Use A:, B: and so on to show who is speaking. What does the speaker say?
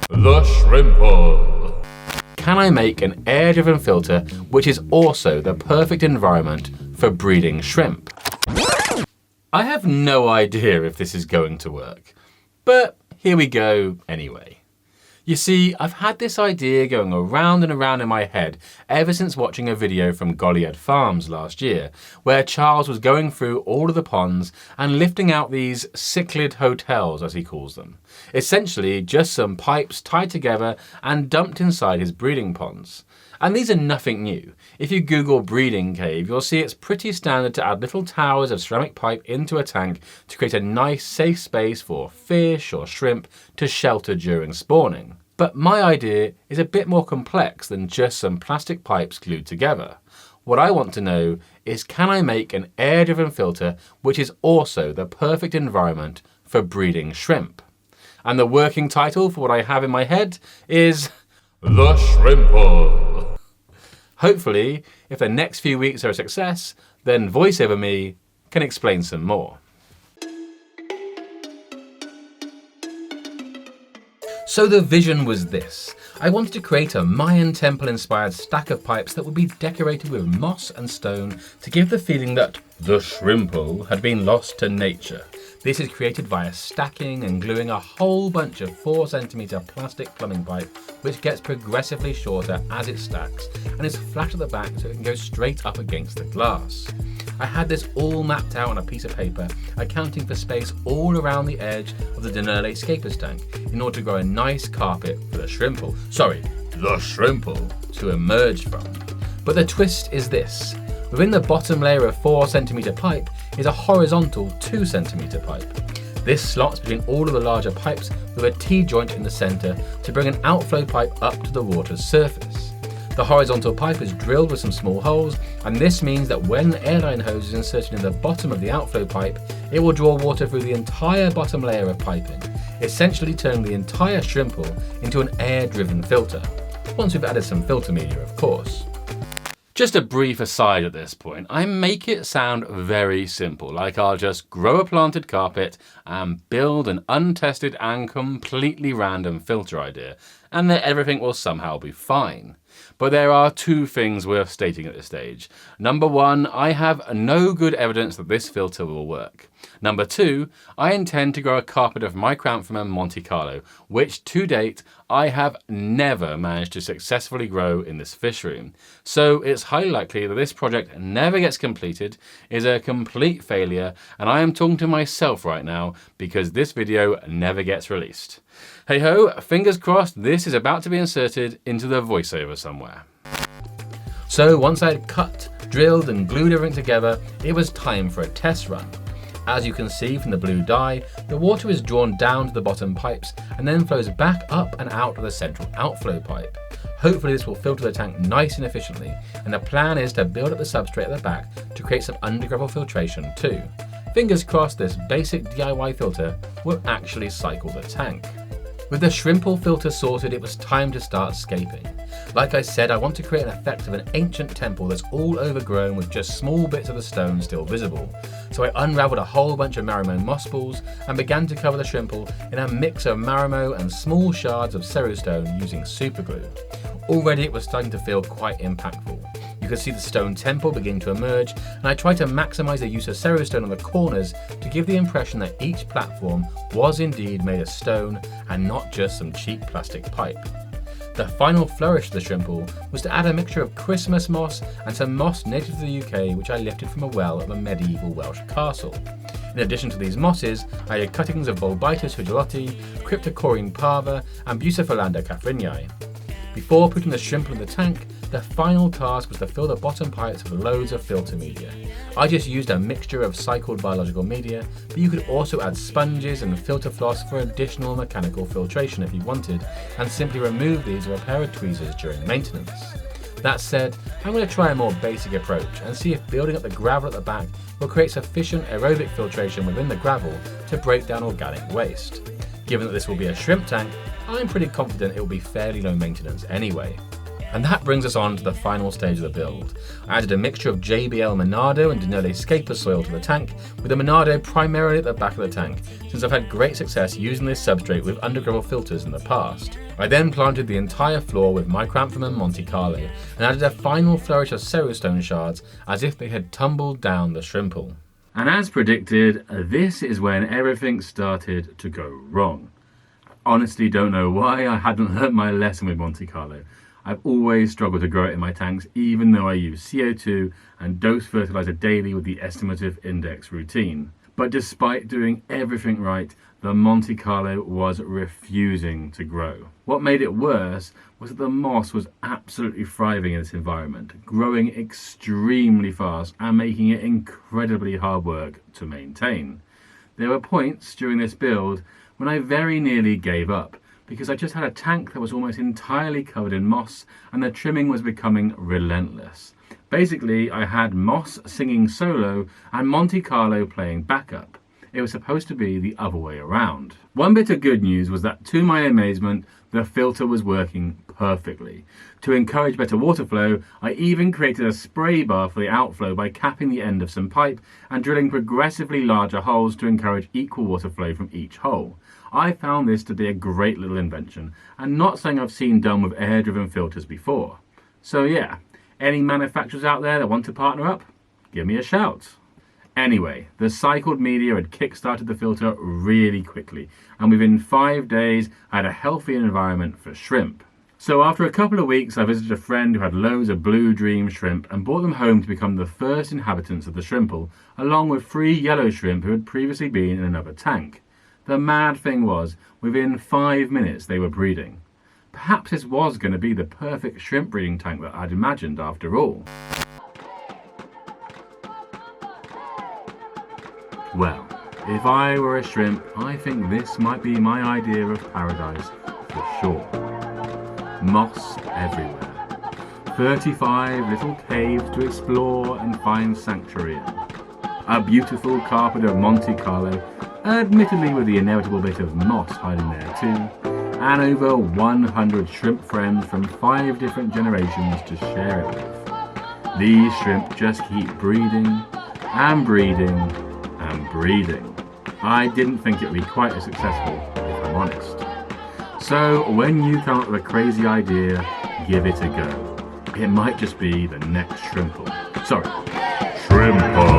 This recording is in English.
A: The Shrimple. Can I make an air-driven filter which is also the perfect environment for breeding shrimp? I have no idea if this is going to work, but here we go anyway. You see, I've had this idea going around and around in my head ever since watching a video from Goliad Farms last year, where Charles was going through all of the ponds and lifting out these cichlid hotels, as he calls them. Essentially, just some pipes tied together and dumped inside his breeding ponds. And these are nothing new. If you Google breeding cave, you'll see it's pretty standard to add little towers of ceramic pipe into a tank to create a nice safe space for fish or shrimp to shelter during spawning. But my idea is a bit more complex than just some plastic pipes glued together. What I want to know is, can I make an air-driven filter which is also the perfect environment for breeding shrimp? And the working title for what I have in my head is The Shrimple. Hopefully, if the next few weeks are a success, then voiceover me can explain some more. So the vision was this. I wanted to create a Mayan Temple inspired stack of pipes that would be decorated with moss and stone to give the feeling that the Shrimple had been lost to nature. This is created via stacking and gluing a whole bunch of 4cm plastic plumbing pipe, which gets progressively shorter as it stacks and is flat at the back so it can go straight up against the glass. I had this all mapped out on a piece of paper, accounting for space all around the edge of the Dennerle escapers tank in order to grow a nice carpet for the Shrimple, the Shrimple, to emerge from. But the twist is this. Within the bottom layer of 4cm pipe is a horizontal 2cm pipe. This slots between all of the larger pipes with a T-joint in the centre to bring an outflow pipe up to the water's surface. The horizontal pipe is drilled with some small holes, and this means that when the airline hose is inserted in the bottom of the outflow pipe, it will draw water through the entire bottom layer of piping, essentially turning the entire Shrimple into an air-driven filter. Once we've added some filter media, of course. Just a brief aside at this point, I make it sound very simple, like I'll just grow a planted carpet and build an untested and completely random filter idea, and that everything will somehow be fine. But there are two things worth stating at this stage. Number one, I have no good evidence that this filter will work. Number two, I intend to grow a carpet of Micranthemum Monte Carlo, which to date I have never managed to successfully grow in this fish room. So it's highly likely that this project never gets completed, is a complete failure, and I am talking to myself right now because this video never gets released. Hey ho, fingers crossed this is about to be inserted into the voiceover somewhere. So once I had cut, drilled and glued everything together, it was time for a test run. As you can see from the blue dye, the water is drawn down to the bottom pipes and then flows back up and out of the central outflow pipe. Hopefully this will filter the tank nice and efficiently, and the plan is to build up the substrate at the back to create some undergravel filtration too. Fingers crossed this basic DIY filter will actually cycle the tank. With the Shrimple filter sorted, it was time to start scaping. Like I said, I want to create an effect of an ancient temple that's all overgrown with just small bits of the stone still visible. So I unraveled a whole bunch of Marimo moss balls and began to cover the Shrimple in a mix of Marimo and small shards of cerustone using superglue. Already it was starting to feel quite impactful. You could see the stone temple begin to emerge, and I tried to maximise the use of cerustone on the corners to give the impression that each platform was indeed made of stone and not just some cheap plastic pipe. The final flourish of the Shrimple was to add a mixture of Christmas moss and some moss native to the UK, which I lifted from a well of a medieval Welsh castle. In addition to these mosses, I added cuttings of Bulbitis huguloti, Cryptocoryne parva and Bucephalanda caffrinae. Before putting the Shrimple in the tank, the final task was to fill the bottom pipes with loads of filter media. I just used a mixture of cycled biological media, but you could also add sponges and filter floss for additional mechanical filtration if you wanted, and simply remove these with a pair of tweezers during maintenance. That said, I'm going to try a more basic approach and see if building up the gravel at the back will create sufficient aerobic filtration within the gravel to break down organic waste. Given that this will be a shrimp tank, I'm pretty confident it will be fairly low maintenance anyway. And that brings us on to the final stage of the build. I added a mixture of JBL Monado and Denole Scaper soil to the tank, with the Monado primarily at the back of the tank, since I've had great success using this substrate with undergravel filters in the past. I then planted the entire floor with Micranthemum Monte Carlo and added a final flourish of cerastone shards as if they had tumbled down the Shrimple. And as predicted, this is when everything started to go wrong. Honestly don't know why I hadn't learnt my lesson with Monte Carlo. I've always struggled to grow it in my tanks, even though I use CO2 and dose fertilizer daily with the estimative index routine. But despite doing everything right, the Monte Carlo was refusing to grow. What made it worse was that the moss was absolutely thriving in this environment, growing extremely fast and making it incredibly hard work to maintain. There were points during this build when I very nearly gave up, because I just had a tank that was almost entirely covered in moss and the trimming was becoming relentless. Basically, I had moss singing solo and Monte Carlo playing backup. It was supposed to be the other way around. One bit of good news was that, to my amazement, the filter was working perfectly. To encourage better water flow, I even created a spray bar for the outflow by capping the end of some pipe and drilling progressively larger holes to encourage equal water flow from each hole. I found this to be a great little invention, and not something I've seen done with air-driven filters before. So yeah, any manufacturers out there that want to partner up, give me a shout. Anyway, the cycled media had kick-started the filter really quickly, and within 5 days I had a healthy environment for shrimp. So after a couple of weeks, I visited a friend who had loads of Blue Dream shrimp and brought them home to become the first inhabitants of the Shrimple, along with 3 yellow shrimp who had previously been in another tank. The mad thing was, within 5 minutes they were breeding. Perhaps this was going to be the perfect shrimp breeding tank that I'd imagined after all. Well, if I were a shrimp, I think this might be my idea of paradise for sure. Moss everywhere. 35 little caves to explore and find sanctuary in. A beautiful carpet of Monte Carlo, admittedly with the inevitable bit of moss hiding there too, and over 100 shrimp friends from 5 different generations to share it with. These shrimp just keep breeding and breeding and breeding. I didn't think it would be quite as successful, if I'm honest. So when you come up with a crazy idea, give it a go. It might just be the next Shrimple. Sorry, Shrimple.